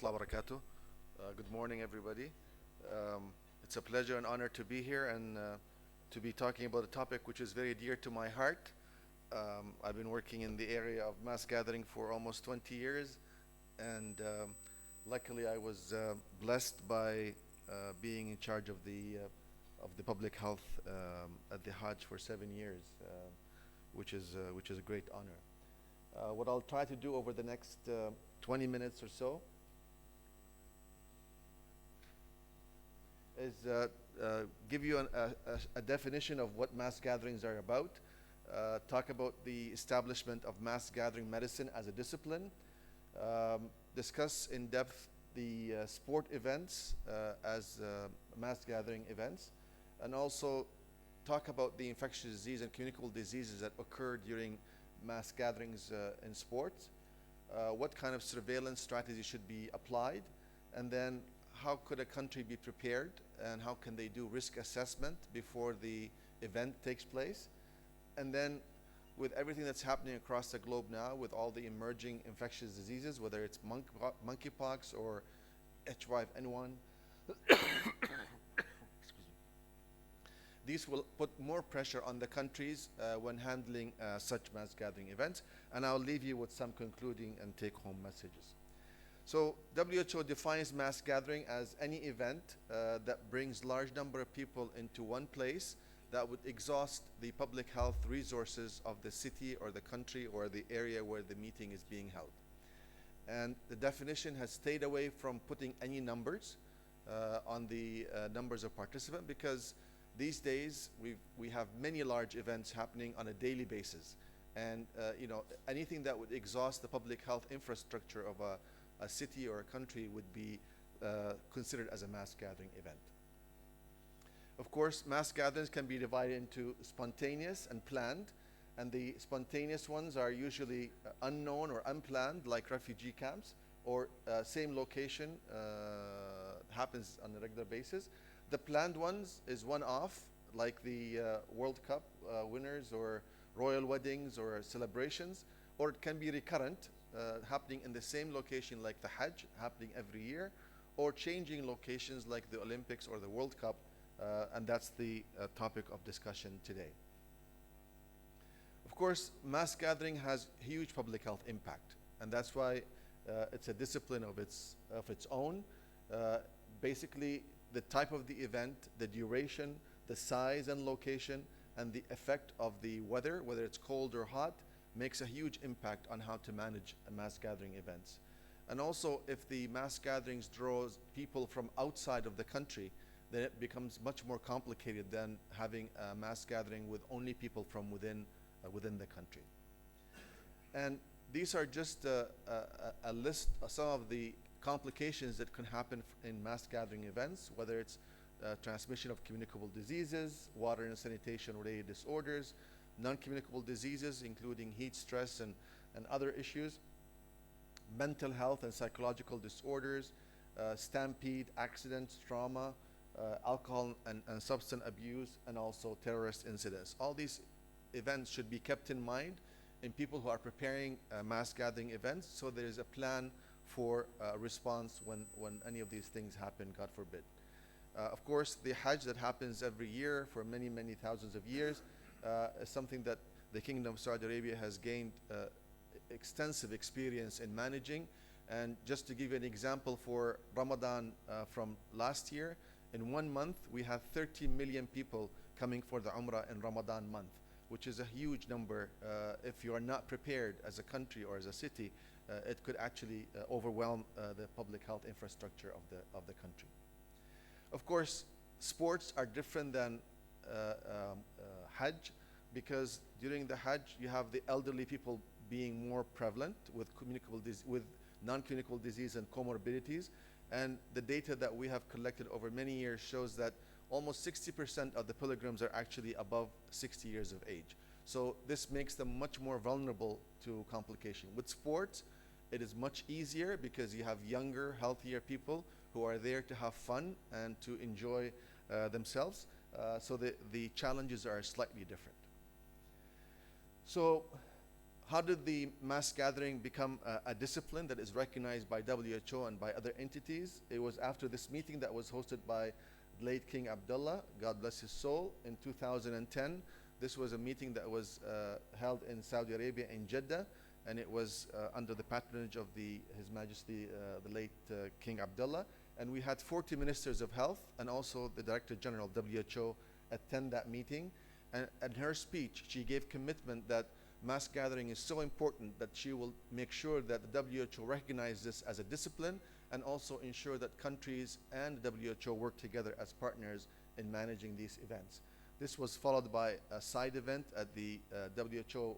warahmatullahi wabarakatuh. Good morning, everybody. It's a pleasure and honor to be here and to be talking about a topic which is very dear to my heart. I've been working in the area of mass gathering for almost 20 years, and luckily I was blessed by being in charge of the public health at the Hajj for 7 years, which is a great honor. What I'll try to do over the next 20 minutes or so is give you a definition of what mass gatherings are about, talk about the establishment of mass gathering medicine as a discipline, discuss in depth the sport events as mass gathering events, and also talk about the infectious disease and communicable diseases that occur during mass gatherings in sports, what kind of surveillance strategy should be applied, and then how could a country be prepared and how can they do risk assessment before the event takes place. And then with everything that's happening across the globe now, with all the emerging infectious diseases, whether it's monkeypox or H5N1, these will put more pressure on the countries when handling such mass gathering events. And I'll leave you with some concluding and take-home messages. So WHO defines mass gathering as any event that brings large number of people into one place that would exhaust the public health resources of the city or the country or the area where the meeting is being held. And the definition has stayed away from putting any numbers on the numbers of participants, because these days we have many large events happening on a daily basis, and anything that would exhaust the public health infrastructure of a city or a country would be considered as a mass gathering event. Of course, mass gatherings can be divided into spontaneous and planned, and the spontaneous ones are usually unknown or unplanned, like refugee camps, or same location happens on a regular basis. The planned ones is one-off, like the World Cup winners or royal weddings or celebrations, or it can be recurrent, happening in the same location like the Hajj, happening every year, or changing locations like the Olympics or the World Cup, and that's the topic of discussion today. Of course, mass gathering has huge public health impact, and that's why it's a discipline of its own. Basically, the type of the event, the duration, the size and location, and the effect of the weather, whether it's cold or hot, makes a huge impact on how to manage mass gathering events. And also, if the mass gatherings draws people from outside of the country, then it becomes much more complicated than having a mass gathering with only people from within the country. And these are just a list of some of the complications that can happen in mass gathering events, whether it's transmission of communicable diseases, water and sanitation related disorders, non-communicable diseases including heat stress and other issues, mental health and psychological disorders, stampede, accidents, trauma, alcohol and substance abuse, and also terrorist incidents. All these events should be kept in mind in people who are preparing mass gathering events, so there is a plan for response when any of these things happen, God forbid. Of course, the Hajj that happens every year for many, many thousands of years is something that the Kingdom of Saudi Arabia has gained extensive experience in managing. And just to give you an example, for Ramadan from last year, in 1 month we had 30 million people coming for the Umrah in Ramadan month, which is a huge number. If you are not prepared as a country or as a city, it could actually overwhelm the public health infrastructure of the country. Of course, sports are different than Hajj, because during the Hajj you have the elderly people being more prevalent with non-communicable disease and comorbidities, and the data that we have collected over many years shows that almost 60% of the pilgrims are actually above 60 years of age. So this makes them much more vulnerable to complication. With sports, it is much easier because you have younger, healthier people who are there to have fun and to enjoy themselves. So the challenges are slightly different. So How did the mass gathering become a discipline that is recognized by WHO and by other entities? It was after this meeting that was hosted by late King Abdullah, God bless his soul, in 2010. This was a meeting that was held in Saudi Arabia in Jeddah, and it was under the patronage of His Majesty, the late King Abdullah. And we had 40 ministers of health and also the Director General of WHO attend that meeting. And in her speech, she gave commitment that mass gathering is so important that she will make sure that the WHO recognizes this as a discipline and also ensure that countries and WHO work together as partners in managing these events. This was followed by a side event at the WHO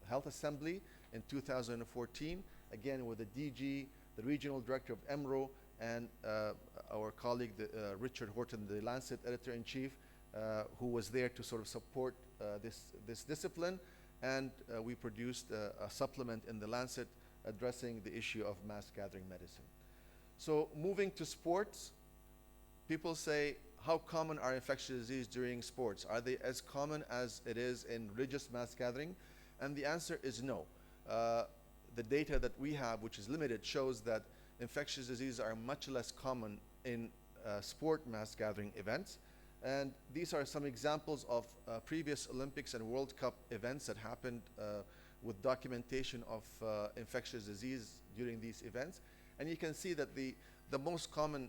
Health Assembly in 2014, again with the DG, the Regional Director of EMRO, and our colleague, Richard Horton, the Lancet Editor-in-Chief, who was there to sort of support this discipline. And we produced a supplement in the Lancet addressing the issue of mass gathering medicine. So moving to sports, people say, how common are infectious disease during sports? Are they as common as it is in religious mass gathering? And the answer is no. The data that we have, which is limited, shows that infectious diseases are much less common in sport mass gathering events. And these are some examples of previous Olympics and World Cup events that happened with documentation of infectious disease during these events. And you can see that the most common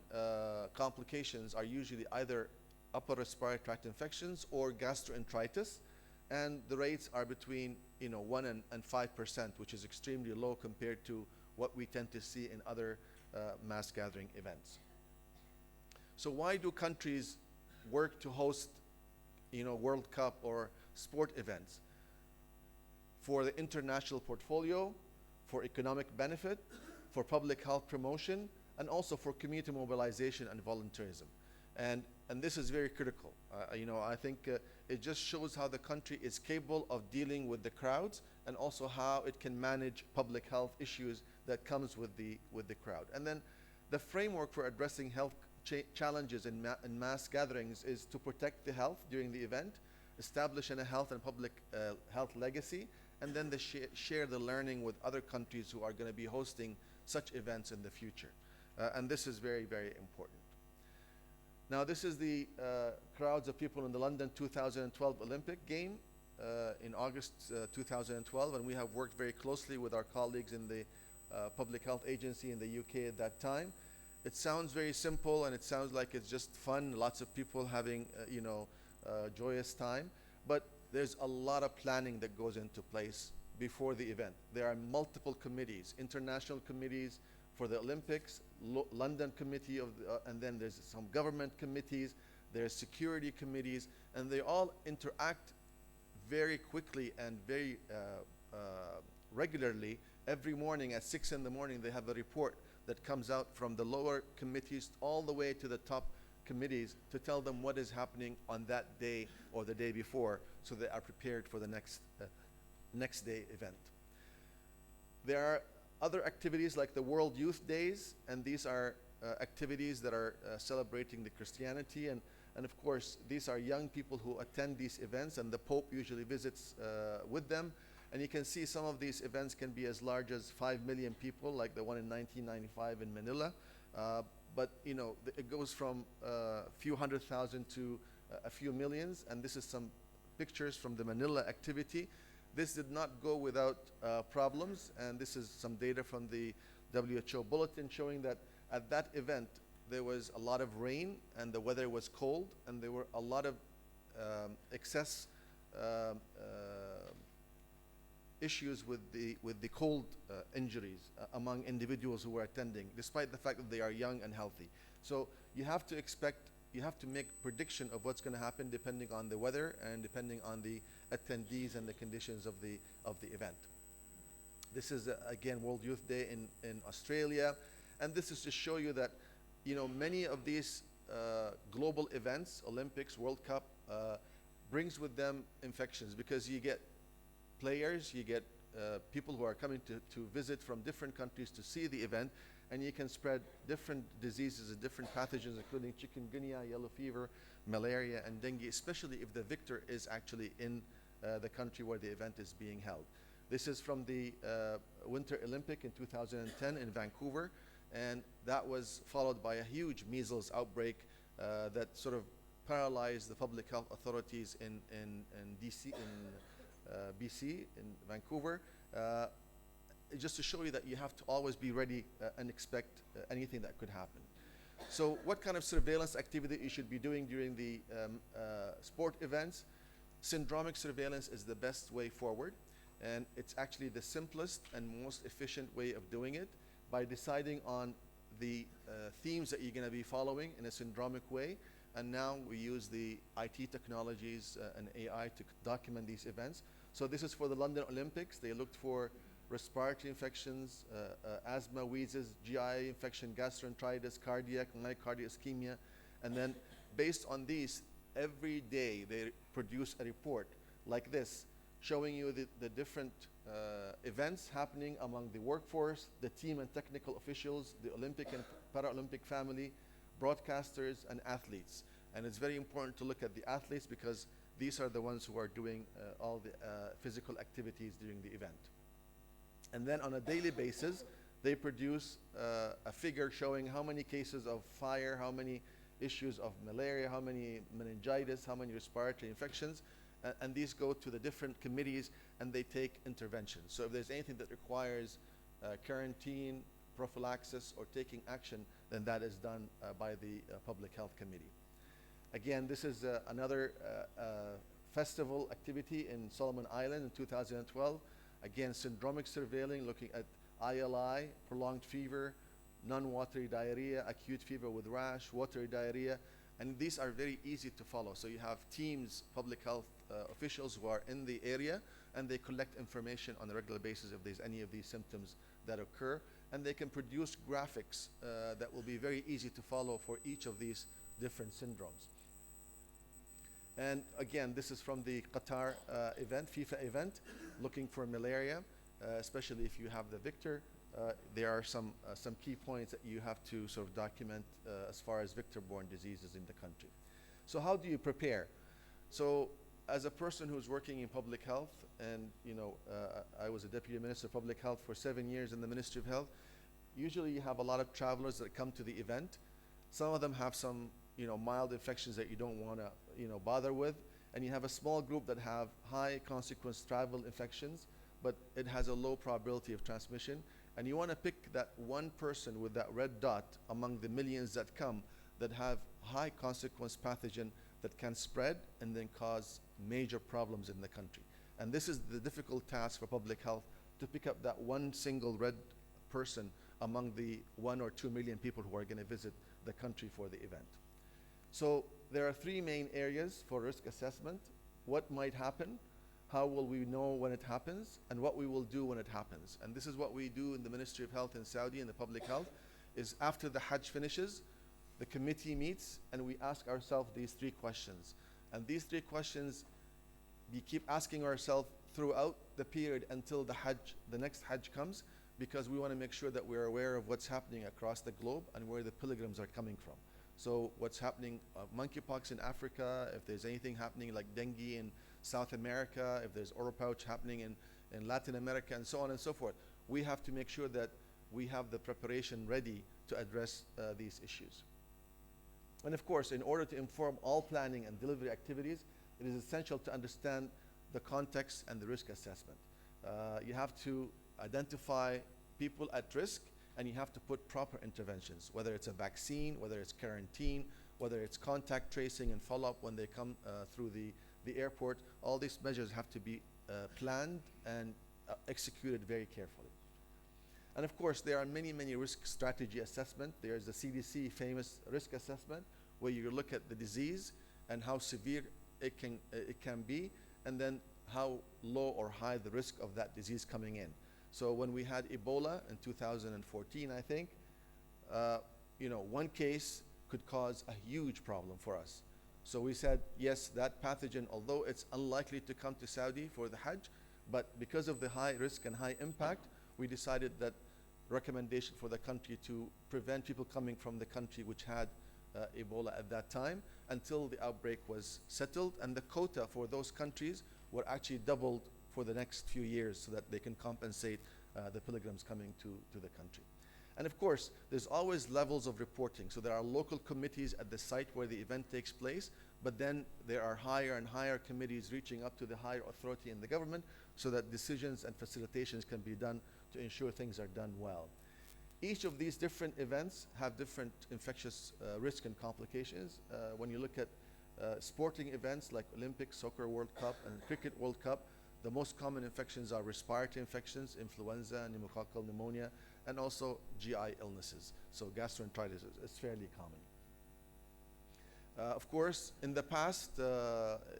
complications are usually either upper respiratory tract infections or gastroenteritis. And the rates are between 1 and 5%, which is extremely low compared to what we tend to see in other mass gathering events. So why do countries work to host World Cup or sport events? For the international portfolio, for economic benefit, for public health promotion, and also for community mobilization and volunteerism. And this is very critical. I think it just shows how the country is capable of dealing with the crowds and also how it can manage public health issues that comes with the crowd. And then the framework for addressing health challenges in mass gatherings is to protect the health during the event, establish a health and public health legacy, and then share the learning with other countries who are going to be hosting such events in the future. And this is very, very important. Now, this is the crowds of people in the London 2012 Olympic game in August 2012, and we have worked very closely with our colleagues in the Public Health Agency in the UK at that time. It sounds very simple, and it sounds like it's just fun, lots of people having joyous time, but there's a lot of planning that goes into place before the event. There are multiple committees, international committees for the Olympics, London committee and then there's some government committees, there's security committees, and they all interact very quickly and very regularly. Every morning at 6 in the morning, they have a report that comes out from the lower committees all the way to the top committees to tell them what is happening on that day or the day before, so they are prepared for the next day event. There are other activities like the World Youth Days, and these are activities that are celebrating the Christianity, and of course these are young people who attend these events, and the Pope usually visits with them. And you can see some of these events can be as large as 5 million people, like the one in 1995 in Manila. But it goes from a few 100,000 to a few millions, and this is some pictures from the Manila activity. This did not go without problems, and this is some data from the WHO bulletin showing that at that event there was a lot of rain and the weather was cold, and there were a lot of excess issues with the cold injuries among individuals who were attending, despite the fact that they are young and healthy. So you have to make prediction of what's going to happen depending on the weather and depending on the attendees and the conditions of the event. This is again World Youth Day in Australia, and this is to show you that many of these global events, Olympics, World Cup, brings with them infections, because you get players, you get people who are coming to visit from different countries to see the event, and you can spread different diseases and different pathogens, including chikungunya, yellow fever, malaria, and dengue, especially if the victor is actually in the country where the event is being held. This is from the Winter Olympic in 2010 in Vancouver, and that was followed by a huge measles outbreak that sort of paralyzed the public health authorities in DC, BC, in Vancouver. Just to show you that you have to always be ready and expect anything that could happen. So what kind of surveillance activity you should be doing during the sport events? Syndromic surveillance is the best way forward, and it's actually the simplest and most efficient way of doing it by deciding on the themes that you're going to be following in a syndromic way. And now we use the IT technologies and AI to document these events. So this is for the London Olympics. They looked for respiratory infections, asthma, wheezes, GI infection, gastroenteritis, cardiac, myocardial ischemia. And then based on these, every day they produce a report like this, showing you the different events happening among the workforce, the team and technical officials, the Olympic and Paralympic family, broadcasters, and athletes. And it's very important to look at the athletes because these are the ones who are doing all the physical activities during the event. And then on a daily basis, they produce a figure showing how many cases of fire, how many issues of malaria, how many meningitis, how many respiratory infections, and these go to the different committees and they take interventions. So if there's anything that requires quarantine, prophylaxis, or taking action, then that is done by the Public Health Committee. Again, this is another festival activity in Solomon Island in 2012. Again, syndromic surveilling, looking at ILI, prolonged fever, non-watery diarrhea, acute fever with rash, watery diarrhea, and these are very easy to follow. So you have teams, public health officials who are in the area, and they collect information on a regular basis if there's any of these symptoms that occur, and they can produce graphics that will be very easy to follow for each of these different syndromes. And again, this is from the Qatar event, FIFA event, looking for malaria, especially if you have the victor. There are some key points that you have to sort of document as far as vector-borne diseases in the country. So how do you prepare? So as a person who's working in public health, and I was a deputy minister of public health for 7 years in the Ministry of Health, usually you have a lot of travelers that come to the event. Some of them have some mild infections that you don't want to bother with, and you have a small group that have high consequence travel infections, but it has a low probability of transmission, and you want to pick that one person with that red dot among the millions that come that have high consequence pathogen that can spread and then cause major problems in the country. And this is the difficult task for public health, to pick up that one single red person among the 1 or 2 million people who are going to visit the country for the event. So there are 3 main areas for risk assessment: what might happen, how will we know when it happens, and what we will do when it happens. And this is what we do in the Ministry of Health in Saudi, in the public health, is after the Hajj finishes, the committee meets and we ask ourselves these 3 questions. And these 3 questions we keep asking ourselves throughout the period until the next Hajj comes, because we want to make sure that we're aware of what's happening across the globe and where the pilgrims are coming from. So what's happening, monkeypox in Africa, if there's anything happening like dengue in South America, if there's oropouch happening in Latin America, and so on and so forth. We have to make sure that we have the preparation ready to address these issues. And of course, in order to inform all planning and delivery activities, it is essential to understand the context and the risk assessment. You have to identify people at risk, and you have to put proper interventions, whether it's a vaccine, whether it's quarantine, whether it's contact tracing and follow-up when they come through the airport. All these measures have to be planned and executed very carefully. And of course, there are many, many risk strategy assessment. There's the CDC famous risk assessment, where you look at the disease and how severe it can be, and then how low or high the risk of that disease coming in. So when we had Ebola in 2014, I think, one case could cause a huge problem for us. So we said, yes, that pathogen, although it's unlikely to come to Saudi for the Hajj, but because of the high risk and high impact, we decided that recommendation for the country to prevent people coming from the country which had Ebola at that time until the outbreak was settled, and the quota for those countries were actually doubled for the next few years so that they can compensate the pilgrims coming to the country. And of course, there's always levels of reporting. So there are local committees at the site where the event takes place, but then there are higher and higher committees reaching up to the higher authority in the government so that decisions and facilitations can be done to ensure things are done well. Each of these different events have different infectious risk and complications. When you look at sporting events like Olympics, Soccer World Cup, and Cricket World Cup, the most common infections are respiratory infections, influenza, pneumococcal pneumonia, and also GI illnesses. So gastroenteritis is fairly common. Of course, in the past,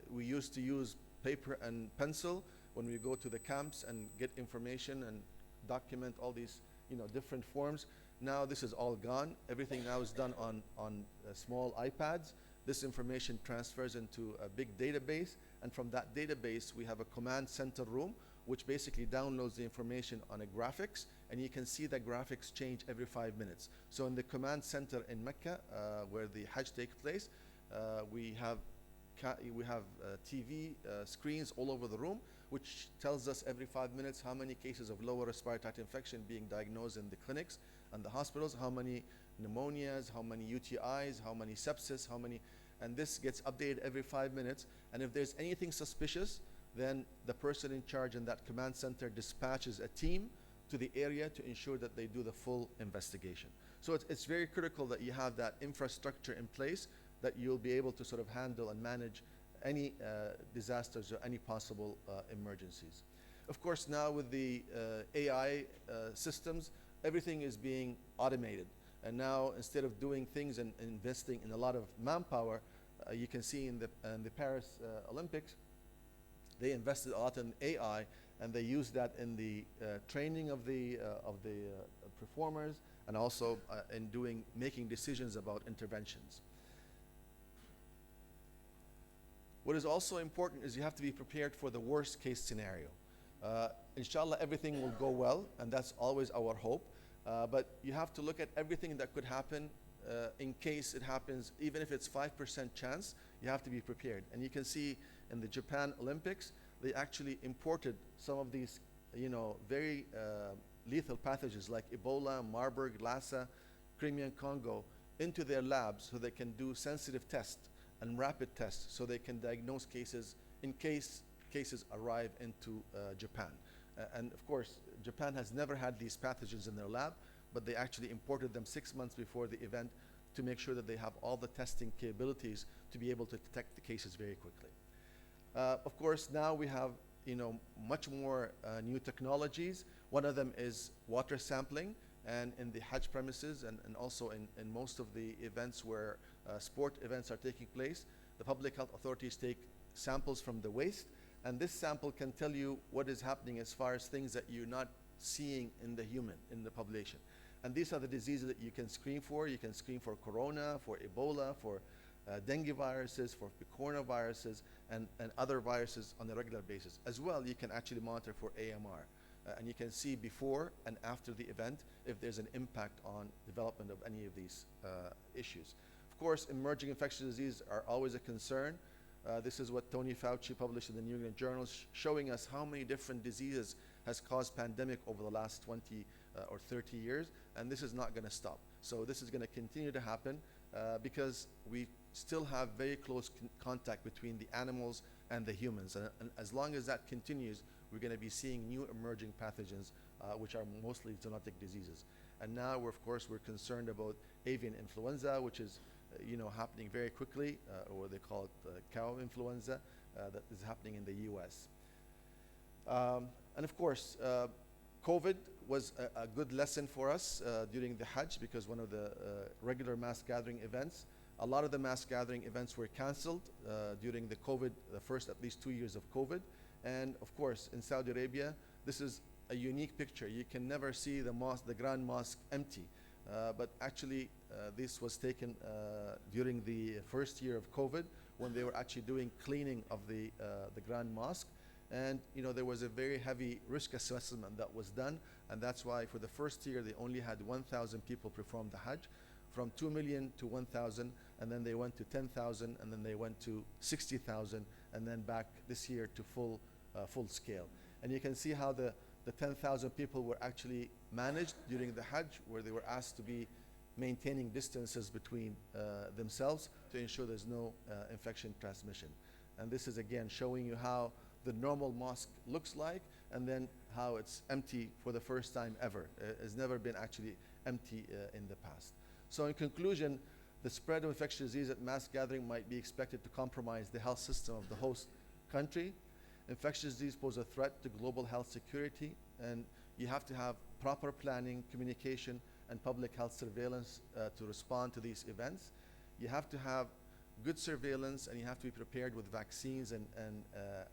we used to use paper and pencil when we go to the camps and get information and document all these different forms. Now this is all gone. Everything now is done on small iPads. This information transfers into a big database, and from that database we have a command center room which basically downloads the information on a graphics, and you can see the graphics change every 5 minutes. So in the command center in Mecca, where the Hajj takes place, we have TV screens all over the room, which tells us every 5 minutes how many cases of lower respiratory tract infection being diagnosed in the clinics and the hospitals, how many pneumonias, how many UTIs, how many sepsis, and this gets updated every 5 minutes. And if there's anything suspicious, then the person in charge in that command center dispatches a team to the area to ensure that they do the full investigation. So it's very critical that you have that infrastructure in place, that you'll be able to sort of handle and manage any disasters or any possible emergencies. Of course, now with the AI systems, everything is being automated. And now, instead of doing things and investing in a lot of manpower, you can see in the Paris Olympics, they invested a lot in AI, and they used that in the training of the performers, and also in making decisions about interventions. What is also important is you have to be prepared for the worst case scenario. Inshallah, everything will go well, and that's always our hope. But you have to look at everything that could happen in case it happens. Even if it's 5% chance, you have to be prepared. And you can see in the Japan Olympics, they actually imported some of these, very lethal pathogens like Ebola, Marburg, Lassa, Crimean Congo into their labs so they can do sensitive tests and rapid tests so they can diagnose cases in case cases arrive into Japan. And of course, Japan has never had these pathogens in their lab, but they actually imported them 6 months before the event to make sure that they have all the testing capabilities to be able to detect the cases very quickly. Of course, now we have much more new technologies. One of them is water sampling, and in the Hajj premises and also in most of the events where sport events are taking place, the public health authorities take samples from the waste, and this sample can tell you what is happening as far as things that you're not seeing in the population. And these are the diseases that you can screen for. You can screen for corona, for Ebola, for dengue viruses, for coronaviruses, and other viruses on a regular basis. As well, you can actually monitor for AMR. And you can see before and after the event if there's an impact on development of any of these issues. Of course, emerging infectious diseases are always a concern. This is what Tony Fauci published in the New England Journal, showing us how many different diseases has caused pandemic over the last 20 or 30 years, and this is not going to stop. So this is going to continue to happen because we still have very close contact between the animals and the humans. And as long as that continues, we're going to be seeing new emerging pathogens, which are mostly zoonotic diseases. And now, we're concerned about avian influenza, which is happening very quickly, or they call it cow influenza, that is happening in the US. And of course, COVID was a good lesson for us during the Hajj, because one of the regular mass gathering events, a lot of the mass gathering events were canceled during the COVID, the first at least 2 years of COVID. And of course, in Saudi Arabia, this is a unique picture. You can never see the mosque, the Grand Mosque, empty. But actually, this was taken during the first year of COVID, when they were actually doing cleaning of the Grand Mosque. And there was a very heavy risk assessment that was done, and that's why for the first year they only had 1,000 people perform the Hajj, from 2 million to 1,000, and then they went to 10,000, and then they went to 60,000, and then back this year to full scale. And you can see how the 10,000 people were actually managed during the Hajj, where they were asked to be maintaining distances between themselves to ensure there's no infection transmission. And this is again showing you how the normal mosque looks like, and then how it's empty for the first time ever. It's never been actually empty in the past. So in conclusion, the spread of infectious disease at mass gathering might be expected to compromise the health system of the host country. Infectious disease pose a threat to global health security, and you have to have proper planning, communication, and public health surveillance to respond to these events. You have to have good surveillance, and you have to be prepared with vaccines and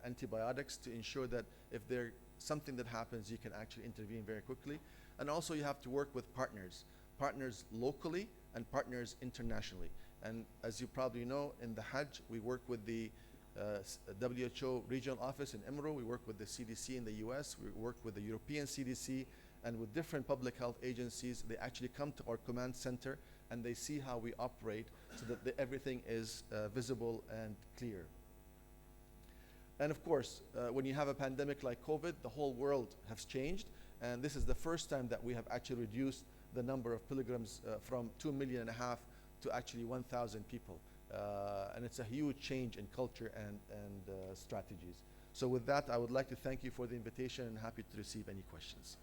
antibiotics to ensure that if there's something that happens, you can actually intervene very quickly. And also you have to work with partners locally and partners internationally. And as you probably know, in the Hajj, we work with the WHO regional office in Emro, we work with the CDC in the US, we work with the European CDC, and with different public health agencies. They actually come to our command center and they see how we operate so that everything is visible and clear. And of course, when you have a pandemic like COVID, the whole world has changed, and this is the first time that we have actually reduced the number of pilgrims from 2.5 million to actually 1,000 people. And it's a huge change in culture and strategies. So with that, I would like to thank you for the invitation and happy to receive any questions.